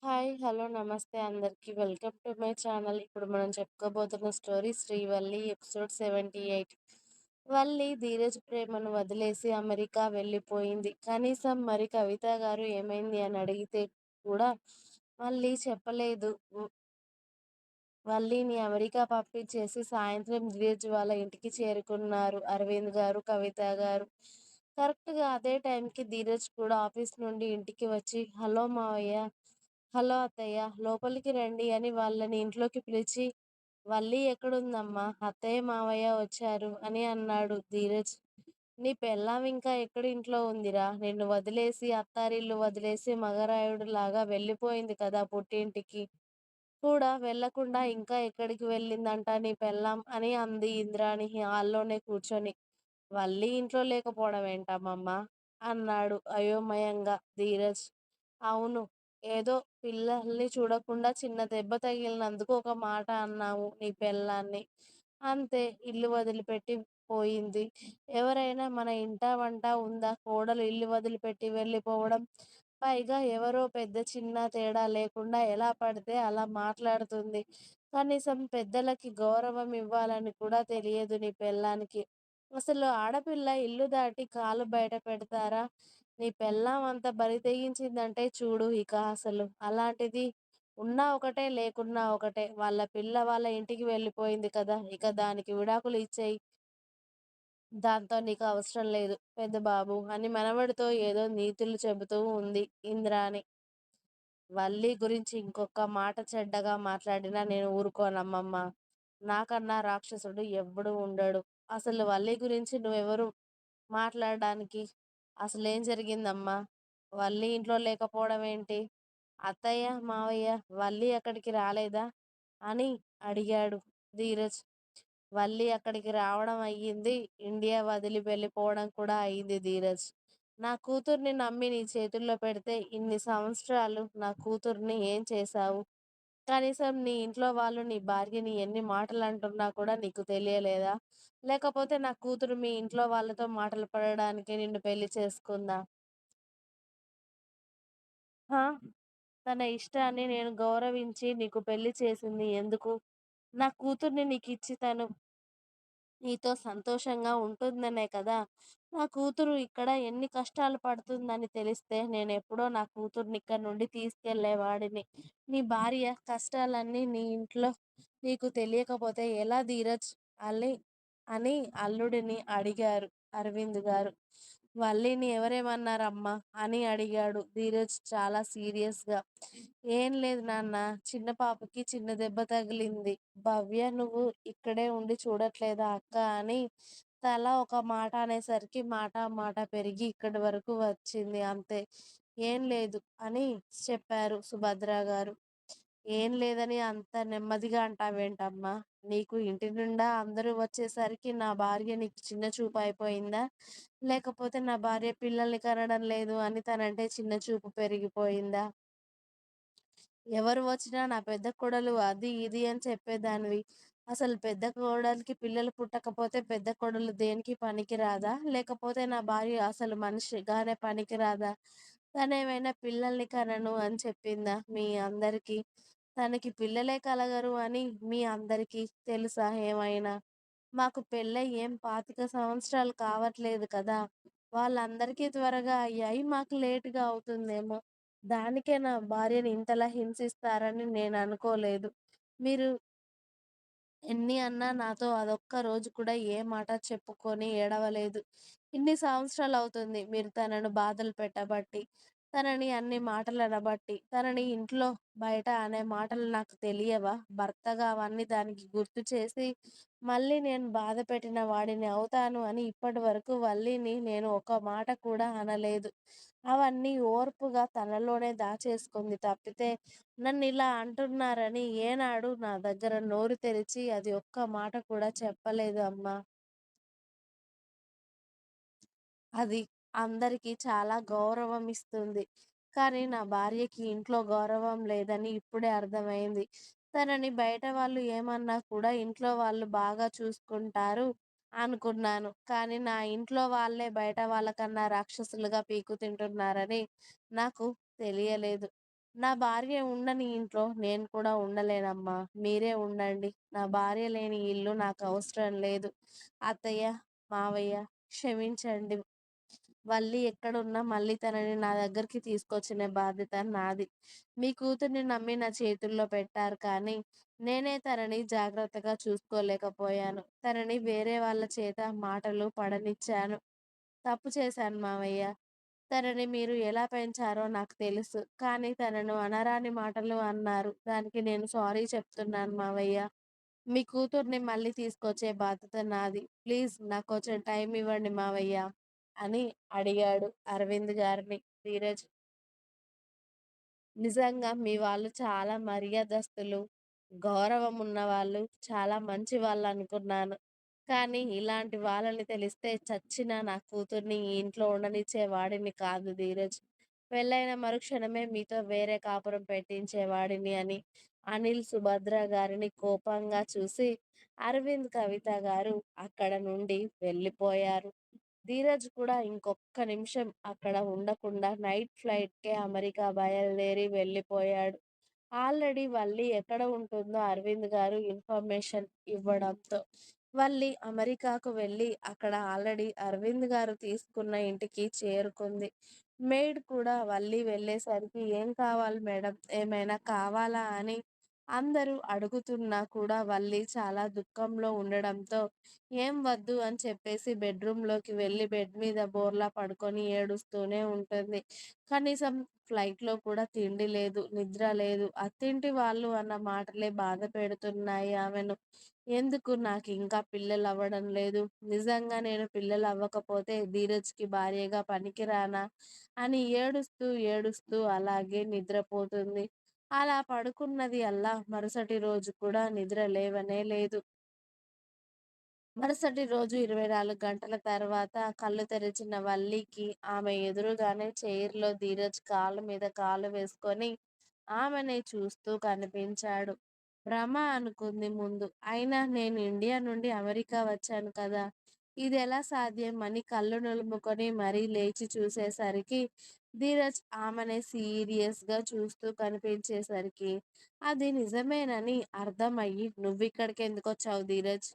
Hi! Hello! నమస్తే అందరికి. Welcome to my channel. ఇప్పుడు మనం చెప్పుకోబోతున్న స్టోరీ 'శ్రీవల్లి' ఎపిసోడ్ 78. వల్లి ధీరజ్ ప్రేమను వదిలేసి అమెరికా వెళ్ళిపోయింది. కనీసం మరి కవిత గారు ఏమైంది అని అడిగితే కూడా మళ్ళీ చెప్పలేదు. వల్లిని అమెరికా పంపించేసి సాయంత్రం ధీరజ్ వాళ్ళ ఇంటికి చేరుకున్నారు అరవింద్ గారు, కవిత గారు. కరెక్ట్‌గా అదే టైంకి ధీరజ్ కూడా ఆఫీస్ నుండి ఇంటికి వచ్చి హలో మావయ్య, హలో అత్తయ్య, లోపలికి రండి అని వాళ్ళని ఇంట్లోకి పిలిచి, వల్లి ఎక్కడుందమ్మా? అత్తయ్య, మావయ్య వచ్చారు అని అన్నాడు ధీరజ్. నీ పెళ్ళాం ఇంకా ఎక్కడింట్లో ఉందిరా? నిన్ను వదిలేసి అత్తారిల్లు వదిలేసి మగరాయుడులాగా వెళ్ళిపోయింది కదా పుట్టింటికి. కూడా వెళ్ళకుండా ఇంకా ఎక్కడికి వెళ్ళిందంట నీ పెళ్ళాం అని అంది ఇంద్రాణి హాల్లోనే కూర్చొని. వల్లి ఇంట్లో లేకపోవడం ఏంటమ్మమ్మ? అన్నాడు అయోమయంగా ధీరజ్. అవును. ఏదో పిల్లల్ని చూడకుండా చిన్న దెబ్బ తగిలినందుకు ఒక మాట అన్నావు నీ పెళ్ళాన్ని. అంతే ఇల్లు వదిలిపెట్టి పోయింది. ఎవరైనా మన ఇంటా వంట ఉందా కోడలు ఇల్లు వదిలిపెట్టి వెళ్ళిపోవడం? పైగా ఎవరో పెద్ద చిన్న తేడా లేకుండా ఎలా పడితే అలా మాట్లాడుతుంది. కనీసం పెద్దలకి గౌరవం ఇవ్వాలని కూడా తెలియదు నీ పెళ్ళానికి. అసలు ఆడపిల్ల ఇల్లు దాటి కాలు బయట పెడతారా? నీ పెళ్ళాం అంత బరి తెగించిందంటే చూడు ఇక అసలు. అలాంటిది ఉన్నా ఒకటే లేకున్నా ఒకటే. వాళ్ళ పిల్ల వాళ్ళ ఇంటికి వెళ్ళిపోయింది కదా! ఇక దానికి విడాకులు ఇచ్చేయి. దాంతో నీకు అవసరం లేదు పెద్ద బాబు అని మనవడితో ఏదో నీతులు చెబుతూ ఉంది ఇంద్రాణి. వల్లి గురించి ఇంకొక మాట చెడ్డగా మాట్లాడినా నేను ఊరుకోనమ్మమ్మ. నాకన్నా రాక్షసుడు ఎవ్వడు ఉండడు. అసలు వల్లి గురించి నువ్వెవరు మాట్లాడడానికి? అసలేం జరిగిందమ్మా? వల్లి ఇంట్లో లేకపోవడం ఏంటి? అత్తయ్య, మావయ్య వల్లి అక్కడికి రాలేదా? అని అడిగాడు ధీరజ్. వల్లి అక్కడికి రావడం అయ్యింది. ఇండియా వదిలి వెళ్ళిపోవడం కూడా అయింది ధీరజ్. నా కూతుర్ని నమ్మి నీ చేతుల్లో పెడితే ఇన్ని సంవత్సరాలు నా కూతుర్ని ఏం చేశావు? కనీసం నీ ఇంట్లో వాళ్ళు నీ భార్యని ఎన్ని మాటలు అంటున్నా కూడా నీకు తెలియలేదా? లేకపోతే నా కూతురు మీ ఇంట్లో వాళ్ళతో మాటలు పడడానికి నిన్ను పెళ్లి చేసుకుందా? హా! తన ఇష్టాన్ని నేను గౌరవించి నీకు పెళ్లి చేసింది ఎందుకు? నా కూతుర్ని నీకిచ్చి తను నీతో సంతోషంగా ఉంటుందనే కదా! నా కూతురు ఇక్కడ ఎన్ని కష్టాలు పడుతుందని తెలిస్తే నేనెప్పుడో నా కూతుర్ని ఇక్కడి నుండి తీసుకెళ్ళేవాడిని. నీ భార్య కష్టాలన్నీ నీ ఇంట్లో నీకు తెలియకపోతే ఎలా ధీరజ్? అలి అని అల్లుడిని అడిగారు అరవింద్ గారు. వల్లిని ఎవరేమన్నారమ్మా? అని అడిగాడు ధీరజ్ చాలా సీరియస్‌గా. ఏం లేదు నాన్న. చిన్న పాపకి చిన్న దెబ్బ తగిలింది. భవ్య నువ్వు ఇక్కడే ఉండి చూడట్లేదా అక్క అని తల ఒక మాట అనేసరికి మాట మాట పెరిగి ఇక్కడి వరకు వచ్చింది అంతే. ఏం లేదు అని చెప్పారు సుభద్ర గారు. ఏం లేదని అంత నెమ్మదిగా అంటావేంటమ్మా? నీకు ఇంటి నిండా అందరూ వచ్చేసరికి నా భార్య నీకు చిన్న చూపు అయిపోయిందా? లేకపోతే నా భార్య పిల్లల్ని కనడం లేదు అని తనంటే చిన్న చూపు పెరిగిపోయిందా? ఎవరు వచ్చినా నా పెద్ద కోడలు అది, ఇది అని చెప్పేదానివి. అసలు పెద్ద కోడలికి పిల్లలు పుట్టకపోతే పెద్ద కోడలు దేనికి పనికిరాదా? లేకపోతే నా భార్య అసలు మనిషిగానే పనికిరాదా? తనేమైనా పిల్లల్ని కనను అని చెప్పిందా మీ అందరికీ? తనకి పిల్లలే కలగరు అని మీ అందరికీ తెలుసా ఏమైనా? మాకు పెళ్ళై ఏం 25 సంవత్సరాలు కావట్లేదు కదా! వాళ్ళందరికీ త్వరగా అయ్యాయి. మాకు లేట్‌గా అవుతుందేమో! దానికే నా భార్యని ఇంతలా హింసిస్తారని నేననుకోలేదు. మీరు ఎన్ని అన్నా నాతో అదొక్క రోజు కూడా ఏ మాట చెప్పుకొని ఏడవలేదు. ఇన్ని సంవత్సరాలవుతుంది మీరు తనను బాధలు పెట్టబట్టి, తనని అన్ని మాటలనబట్టి, తనని ఇంట్లో, బయట అనే మాటలు నాకు తెలియవా? భర్తగా అవన్నీ దానికి గుర్తు చేసి, మళ్ళీ నేను బాధ పెట్టిన వాడిని అవుతాను అని ఇప్పటి వరకు వల్లిని నేను ఒక మాట కూడా అనలేదు. అవన్నీ ఓర్పుగా తనలోనే దాచేసుకుంది తప్పితే నన్నిలా అంటున్నారని ఏనాడు నా దగ్గర నోరు తెరిచి అది ఒక్క మాట కూడా చెప్పలేదు అమ్మా. అది అందరికీ చాలా గౌరవం ఇస్తుంది. కానీ నా భార్యకి ఇంట్లో గౌరవం లేదని ఇప్పుడే అర్థమైంది. తనని బయట వాళ్ళు ఏమన్నా కూడా ఇంట్లో వాళ్ళు బాగా చూసుకుంటారు అనుకున్నాను. కానీ నా ఇంట్లో వాళ్ళే బయట వాళ్ళకన్నా రాక్షసులుగా పీకు తింటున్నారని నాకు తెలియలేదు. నా భార్య ఉండని ఇంట్లో నేను కూడా ఉండలేనమ్మా. మీరే ఉండండి. నా భార్య లేని ఇల్లు నాకవసరం లేదు. అత్తయ్య, మావయ్య క్షమించండి. వల్లి ఎక్కడున్నా మళ్ళీ తనని నా దగ్గరికి తీసుకొచ్చిన బాధ్యత నాది. మీ కూతుర్ని నమ్మి నా చేతుల్లో పెట్టారు కానీ, నేనే తనని జాగ్రత్తగా చూసుకోలేకపోయాను. తనని వేరే వాళ్ళ చేత మాటలు పడనిచ్చాను. తప్పు చేశాను మావయ్య. తనని మీరు ఎలా పెంచారో నాకు తెలుసు. కానీ తనను అనరాని మాటలు అన్నారు. దానికి నేను సారీ చెప్తున్నాను మావయ్య. మీ కూతుర్ని మళ్ళీ తీసుకొచ్చే బాధ్యత నాది. ప్లీజ్ నాకొంచెం టైం ఇవ్వండి మావయ్య అని అడిగాడు అరవింద్ గారిని ధీరజ్. నిజంగా మీ వాళ్ళు చాలా మర్యాదస్తులు, గౌరవం ఉన్నవాళ్ళు, చాలా మంచి వాళ్ళనుకున్నాను. కానీ ఇలాంటి వాళ్ళని తెలిస్తే చచ్చినా నా కూతుర్ని ఈ ఇంట్లో ఉండనిచ్చేవాడిని కాదు ధీరజ్. పెళ్ళైన మరుక్షణమే మీతో వేరే కాపురం పెట్టించేవాడిని అని అనిల్ సుభద్ర గారిని కోపంగా చూసి అరవింద్ కవిత గారు అక్కడ నుండి వెళ్ళిపోయారు. ధీరజ్ కూడా ఇంకొక్క నిమిషం అక్కడ ఉండకుండా నైట్ ఫ్లైట్‌కే అమెరికా బయలుదేరి వెళ్ళిపోయాడు. ఆల్రెడీ వల్లి ఎక్కడ ఉంటుందో అరవింద్ గారు ఇన్ఫర్మేషన్ ఇవ్వడంతో వల్లి అమెరికాకు వెళ్ళి అక్కడ ఆల్రెడీ అరవింద్ గారు తీసుకున్న ఇంటికి చేరుకుంది. మెయిడ్ కూడా వల్లి వెళ్ళేసరికి "ఏం కావాలి మేడం? ఏమైనా కావాలా?" అని అందరూ అడుగుతున్నా కూడా వల్లి చాలా దుఃఖంలో ఉండడంతో ఏం వద్దు అని చెప్పేసి బెడ్‌రూమ్‌లోకి వెళ్ళి బెడ్ మీద బోర్లా పడుకొని ఏడుస్తూనే ఉంటుంది. కనీసం ఫ్లైట్‌లో కూడా తిండి లేదు, నిద్ర లేదు. అత్తింటి వాళ్ళు అన్న మాటలే బాధ పెడుతున్నాయి ఆమెను. ఎందుకు నాకింకా పిల్లలవ్వడం లేదు? నిజంగా నేను పిల్లలవ్వకపోతే ధీరజ్‌కి భార్యగా పనికిరానా? అని ఏడుస్తూ, ఏడుస్తూ అలాగే నిద్రపోతుంది. అలా పడుకున్నది అల్లా మరుసటి రోజు కూడా నిద్ర లేవనే లేదు. మరుసటి రోజు 24 గంటల తర్వాత కళ్ళు తెరిచిన వల్లికి ఆమె ఎదురుగానే చైర్‌లో ధీరజ్ కాలు మీద కాలు వేసుకొని ఆమెనే చూస్తూ కనిపించాడు. భ్రమ అనుకుంది ముందు. అయినా నేను ఇండియా నుండి అమెరికా వచ్చాను కదా! ఇదెలా సాధ్యం అని కళ్ళు నులుముకొని మరీ లేచి చూసేసరికి ధీరజ్ ఆమెనే సీరియస్‌గా చూస్తూ కనిపించేసరికి అది నిజమేనని అర్థమయ్యి "నువ్విక్కడికెందుకొచ్చావు ధీరజ్?"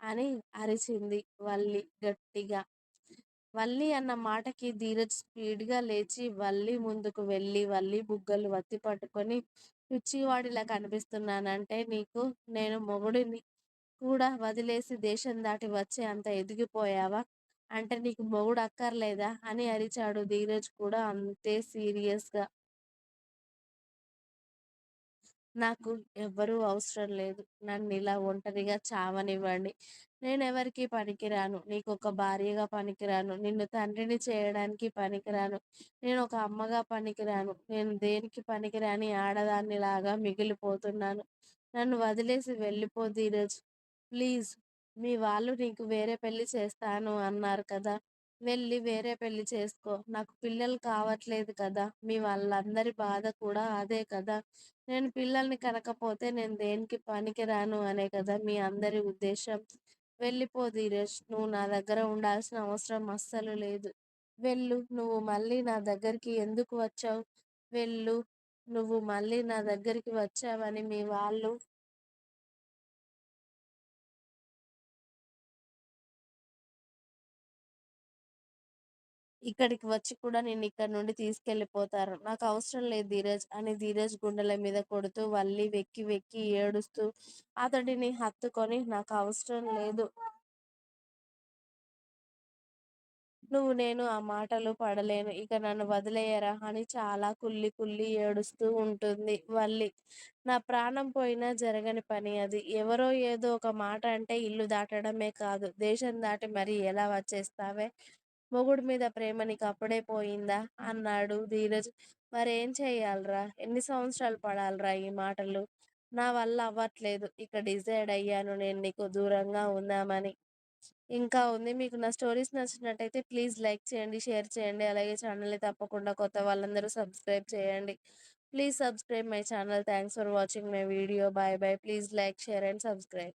అని అరిచింది వల్లి గట్టిగా. వల్లి అన్న మాటకి ధీరజ్ స్పీడ్‌గా లేచి వల్లి ముందుకు వెళ్ళి వల్లి బుగ్గలు వత్తి పట్టుకొని, "పిచ్చివాడిలా కనిపిస్తున్నానంటే నీకు? నేను మొగుడిని కూడా వదిలేసి దేశం దాటి వచ్చే అంత ఎదిగిపోయావా? అంటే నీకు మొగుడు అక్కర్లేదా?" అని అరిచాడు ధీరజ్ కూడా అంతే సీరియస్‌గా. నాకు ఎవ్వరూ అవసరం లేదు. నన్నిలా ఒంటరిగా చావనివ్వండి. నేనెవరికీ పనికిరాను. నీకొక భార్యగా పనికిరాను. నిన్ను తండ్రిని చేయడానికి పనికిరాను. నేనొక అమ్మగా పనికిరాను. నేను దేనికి పనికిరాని ఆడదాన్నిలాగా మిగిలిపోతున్నాను. నన్ను వదిలేసి వెళ్ళిపో ధీరజ్. ప్లీజ్. మీ వాళ్ళు నీకు వేరే పెళ్లి చేస్తాను అన్నారు కదా! వెళ్ళి వేరే పెళ్లి చేసుకో. నాకు పిల్లలు కావట్లేదు కదా! మీ వాళ్ళందరి బాధ కూడా అదే కదా! నేను పిల్లల్ని కనకపోతే నేను దేనికి పనికిరాను అనే కదా మీ అందరి ఉద్దేశం. వెళ్ళిపో ధీరజ్. నువ్వు నా దగ్గర ఉండాల్సిన అవసరం అస్సలు లేదు. వెళ్ళు. నువ్వు మళ్ళీ నా దగ్గరికి ఎందుకు వచ్చావు? వెళ్ళు. నువ్వు మళ్ళీ నా దగ్గరికి వచ్చావని మీ వాళ్ళు ఇక్కడికి వచ్చి కూడా నిన్నిక్కడి నుండి తీసుకెళ్ళిపోతారు. నాకవసరం లేదు ధీరజ్ అని ధీరజ్ గుండెల మీద కొడుతూ వల్లి వెక్కి వెక్కి ఏడుస్తూ అతడిని హత్తుకొని నాకవసరం లేదు. నేను ఆ మాటలు పడలేను. ఇక నన్ను వదిలేయరా అని చాలా కుళ్ళి కుళ్ళి ఏడుస్తూ ఉంటుంది వల్లి. నా ప్రాణం పోయినా జరగని పని అది. ఎవరో ఏదో ఒక మాట అంటే ఇల్లు దాటడమే కాదు, దేశం దాటి మరి ఎలా వచ్చేస్తావే? మొగుడు మీద ప్రేమ నీకు అప్పుడే పోయిందా? అన్నాడు ధీరజ్. మరేం చెయ్యాలిరా? ఎన్ని సంవత్సరాలు పడాలిరా ఈ మాటలు? నా వల్ల అవ్వట్లేదు. ఇక డిసైడ్ అయ్యాను నేను నీకు దూరంగా ఉందామని. ఇంకా ఉంది. మీకు నా స్టోరీస్ నచ్చినట్టయితే ప్లీజ్ లైక్ చేయండి, షేర్ చేయండి. అలాగే ఛానల్‌ని తప్పకుండా కొత్త వాళ్ళందరూ సబ్స్క్రైబ్ చేయండి. Please subscribe my channel. Thanks for watching my video. By by. Please like, share and subscribe.